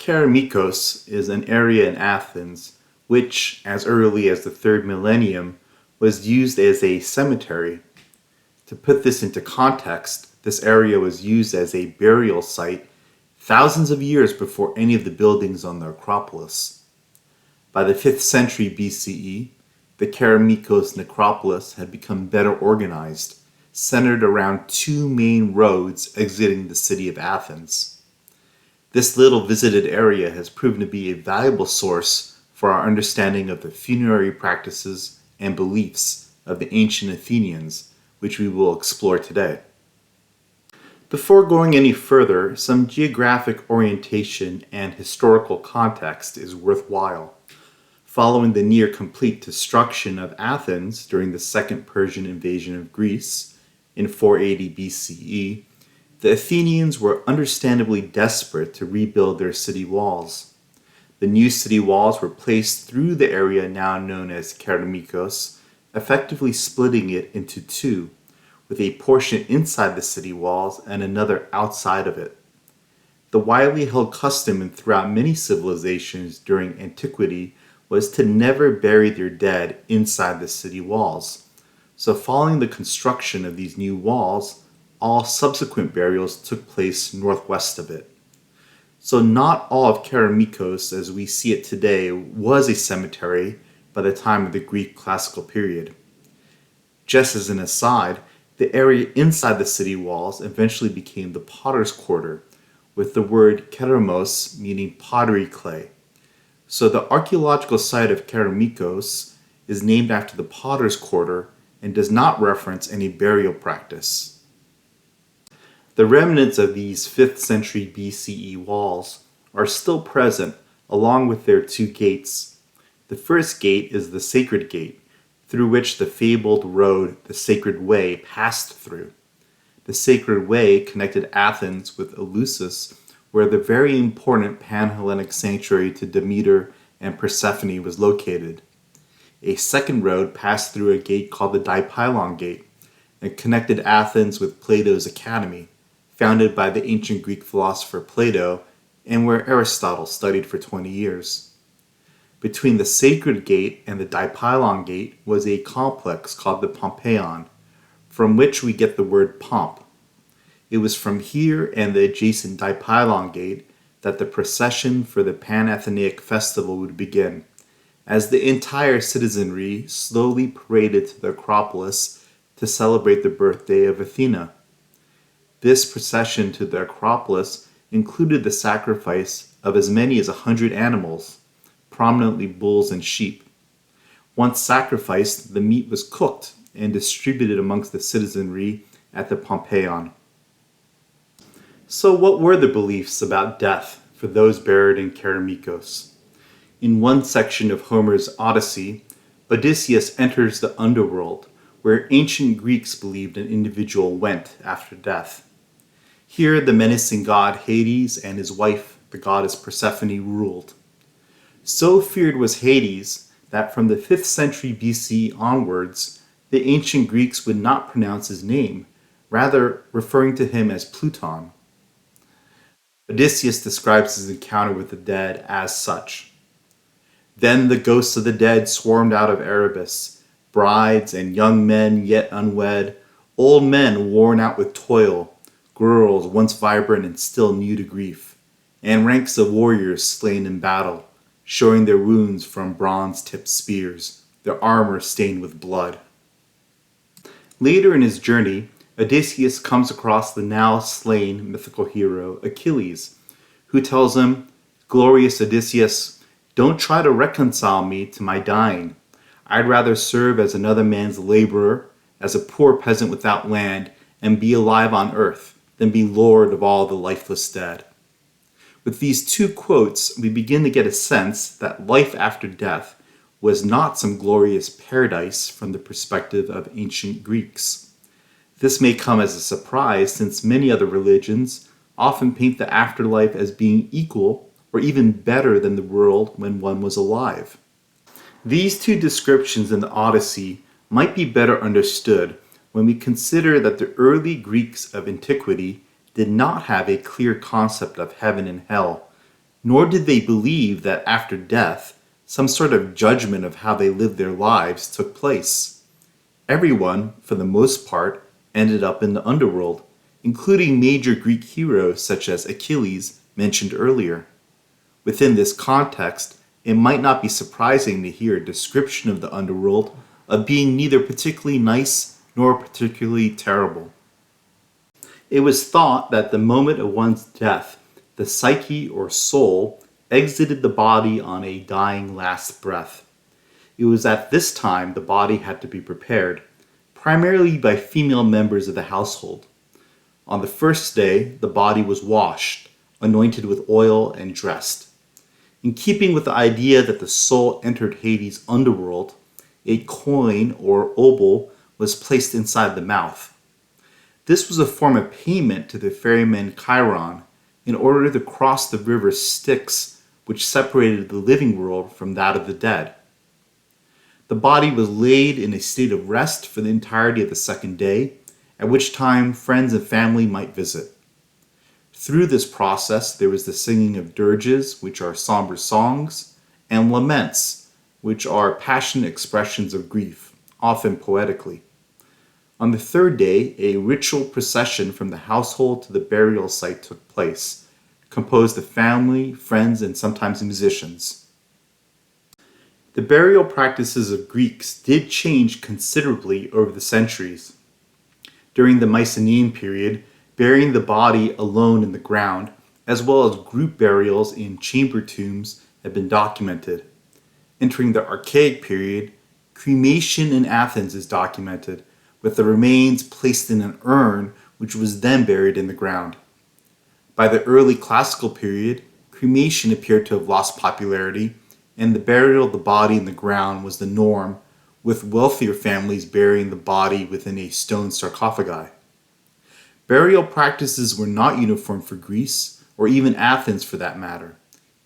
Kerameikos is an area in Athens which, as early as the 3rd millennium, was used as a cemetery. To put this into context, this area was used as a burial site thousands of years before any of the buildings on the Acropolis. By the 5th century BCE, the Kerameikos necropolis had become better organized, centered around 2 main roads exiting the city of Athens. This little visited area has proven to be a valuable source for our understanding of the funerary practices and beliefs of the ancient Athenians, which we will explore today. Before going any further, some geographic orientation and historical context is worthwhile. Following the near-complete destruction of Athens during the Second Persian invasion of Greece in 480 BCE, the Athenians were understandably desperate to rebuild their city walls. The new city walls were placed through the area now known as Kerameikos, effectively splitting it into 2, with a portion inside the city walls and another outside of it. The widely held custom throughout many civilizations during antiquity was to never bury their dead inside the city walls. So following the construction of these new walls, all subsequent burials took place northwest of it. So not all of Kerameikos as we see it today was a cemetery by the time of the Greek classical period. Just as an aside, the area inside the city walls eventually became the potter's quarter, with the word keramos meaning pottery clay. So the archaeological site of Kerameikos is named after the potter's quarter and does not reference any burial practice. The remnants of these 5th century BCE walls are still present along with their 2 gates. The first gate is the Sacred Gate, through which the fabled road, the Sacred Way, passed through. The Sacred Way connected Athens with Eleusis, where the very important Pan-Hellenic sanctuary to Demeter and Persephone was located. A second road passed through a gate called the Dipylon Gate and connected Athens with Plato's Academy, founded by the ancient Greek philosopher Plato and where Aristotle studied for 20 years. Between the Sacred Gate and the Dipylon Gate was a complex called the Pompeion, from which we get the word pomp. It was from here and the adjacent Dipylon Gate that the procession for the Panathenaic festival would begin, as the entire citizenry slowly paraded to the Acropolis to celebrate the birthday of Athena. This procession to the Acropolis included the sacrifice of as many as 100 animals, prominently bulls and sheep. Once sacrificed, the meat was cooked and distributed amongst the citizenry at the Pompeion. So what were the beliefs about death for those buried in Kerameikos? In one section of Homer's Odyssey, Odysseus enters the underworld, where ancient Greeks believed an individual went after death. Here the menacing god Hades and his wife, the goddess Persephone, ruled. So feared was Hades that from the 5th century BC onwards, the ancient Greeks would not pronounce his name, rather referring to him as Pluton. Odysseus describes his encounter with the dead as such. Then the ghosts of the dead swarmed out of Erebus, brides and young men yet unwed, old men worn out with toil, girls once vibrant and still new to grief, and ranks of warriors slain in battle, showing their wounds from bronze-tipped spears, their armor stained with blood. Later in his journey, Odysseus comes across the now slain mythical hero Achilles, who tells him, "Glorious Odysseus, don't try to reconcile me to my dying. I'd rather serve as another man's laborer, as a poor peasant without land, and be alive on earth, than be lord of all the lifeless dead." With these 2 quotes, we begin to get a sense that life after death was not some glorious paradise from the perspective of ancient Greeks. This may come as a surprise since many other religions often paint the afterlife as being equal or even better than the world when one was alive. These 2 descriptions in the Odyssey might be better understood when we consider that the early Greeks of antiquity did not have a clear concept of heaven and hell, nor did they believe that after death, some sort of judgment of how they lived their lives took place. Everyone, for the most part, ended up in the underworld, including major Greek heroes such as Achilles mentioned earlier. Within this context, it might not be surprising to hear a description of the underworld of being neither particularly nice nor particularly terrible. It was thought that the moment of one's death, the psyche or soul exited the body on a dying last breath. It was at this time the body had to be prepared, primarily by female members of the household. On the first day, the body was washed, anointed with oil, and dressed. In keeping with the idea that the soul entered Hades' underworld, a coin or obol was placed inside the mouth. This was a form of payment to the ferryman Charon in order to cross the river Styx, which separated the living world from that of the dead. The body was laid in a state of rest for the entirety of the second day, at which time friends and family might visit. Through this process, there was the singing of dirges, which are somber songs, and laments, which are passionate expressions of grief, often poetically. On the third day, a ritual procession from the household to the burial site took place, composed of family, friends, and sometimes musicians. The burial practices of Greeks did change considerably over the centuries. During the Mycenaean period, burying the body alone in the ground, as well as group burials in chamber tombs, had been documented. Entering the Archaic period, cremation in Athens is documented, with the remains placed in an urn which was then buried in the ground. By the early classical period, cremation appeared to have lost popularity, and the burial of the body in the ground was the norm, with wealthier families burying the body within a stone sarcophagi. Burial practices were not uniform for Greece, or even Athens for that matter,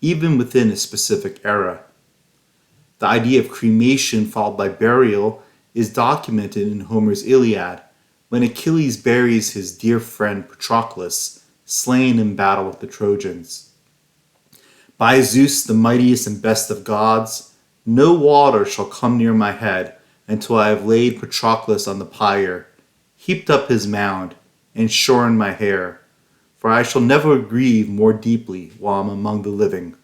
even within a specific era. The idea of cremation followed by burial is documented in Homer's Iliad, when Achilles buries his dear friend Patroclus, slain in battle with the Trojans. By Zeus, the mightiest and best of gods, no water shall come near my head until I have laid Patroclus on the pyre, heaped up his mound, and shorn my hair, for I shall never grieve more deeply while I am among the living.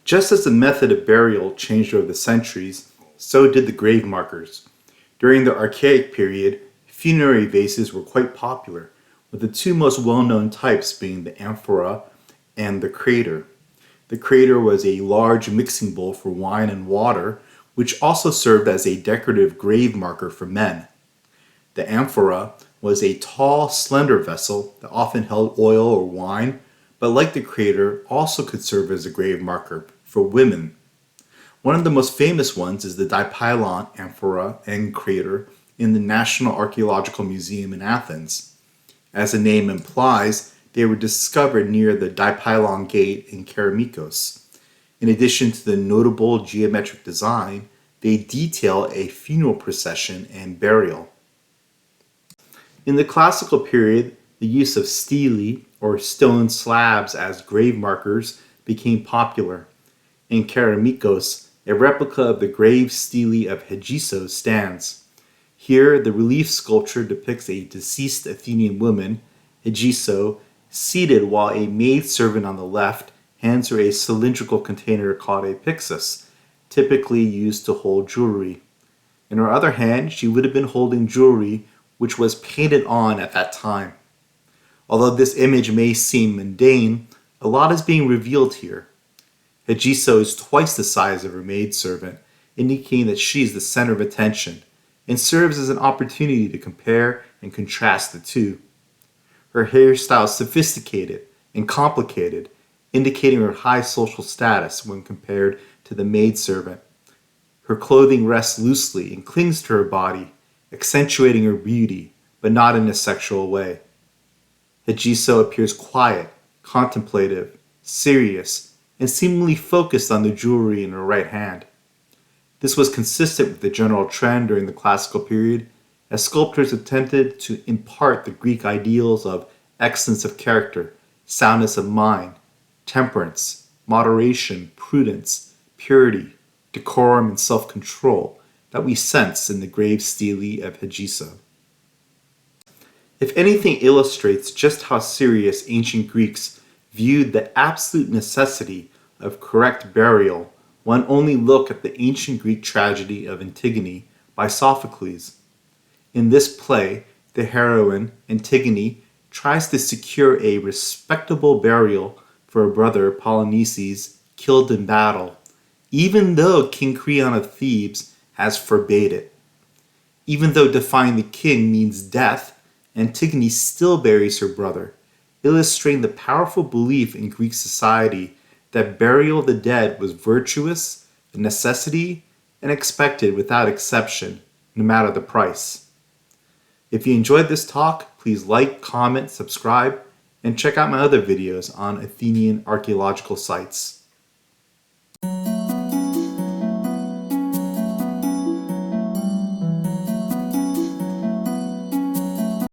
Just as the method of burial changed over the centuries, so did the grave markers. During the Archaic period, funerary vases were quite popular, with the two most well-known types being the amphora and the crater. The crater was a large mixing bowl for wine and water, which also served as a decorative grave marker for men. The amphora was a tall, slender vessel that often held oil or wine, but like the crater, also could serve as a grave marker for women. One of the most famous ones is the Dipylon amphora and crater in the National Archaeological Museum in Athens. As the name implies, they were discovered near the Dipylon Gate in Kerameikos. In addition to the notable geometric design, they detail a funeral procession and burial. In the classical period, the use of stelae, or stone slabs, as grave markers became popular. In Kerameikos, a replica of the grave stele of Hegiso stands. Here, the relief sculpture depicts a deceased Athenian woman, Hegiso, seated while a maidservant on the left hands her a cylindrical container called a pyxis, typically used to hold jewelry. In her other hand, she would have been holding jewelry which was painted on at that time. Although this image may seem mundane, a lot is being revealed here. Hegiso is twice the size of her maidservant, indicating that she is the center of attention, and serves as an opportunity to compare and contrast the two. Her hairstyle is sophisticated and complicated, indicating her high social status when compared to the maidservant. Her clothing rests loosely and clings to her body, accentuating her beauty, but not in a sexual way. Hegiso appears quiet, contemplative, serious, and seemingly focused on the jewelry in her right hand. This was consistent with the general trend during the classical period, as sculptors attempted to impart the Greek ideals of excellence of character, soundness of mind, temperance, moderation, prudence, purity, decorum, and self-control that we sense in the grave stele of Hegesa. If anything illustrates just how serious ancient Greeks viewed the absolute necessity of correct burial, one only look at the ancient Greek tragedy of Antigone by Sophocles. In this play, the heroine, Antigone, tries to secure a respectable burial for her brother Polynices killed in battle, even though King Creon of Thebes has forbade it. Even though defying the king means death, Antigone still buries her brother, illustrating the powerful belief in Greek society that burial of the dead was virtuous, a necessity, and expected without exception, no matter the price. If you enjoyed this talk, please like, comment, subscribe, and check out my other videos on Athenian archaeological sites.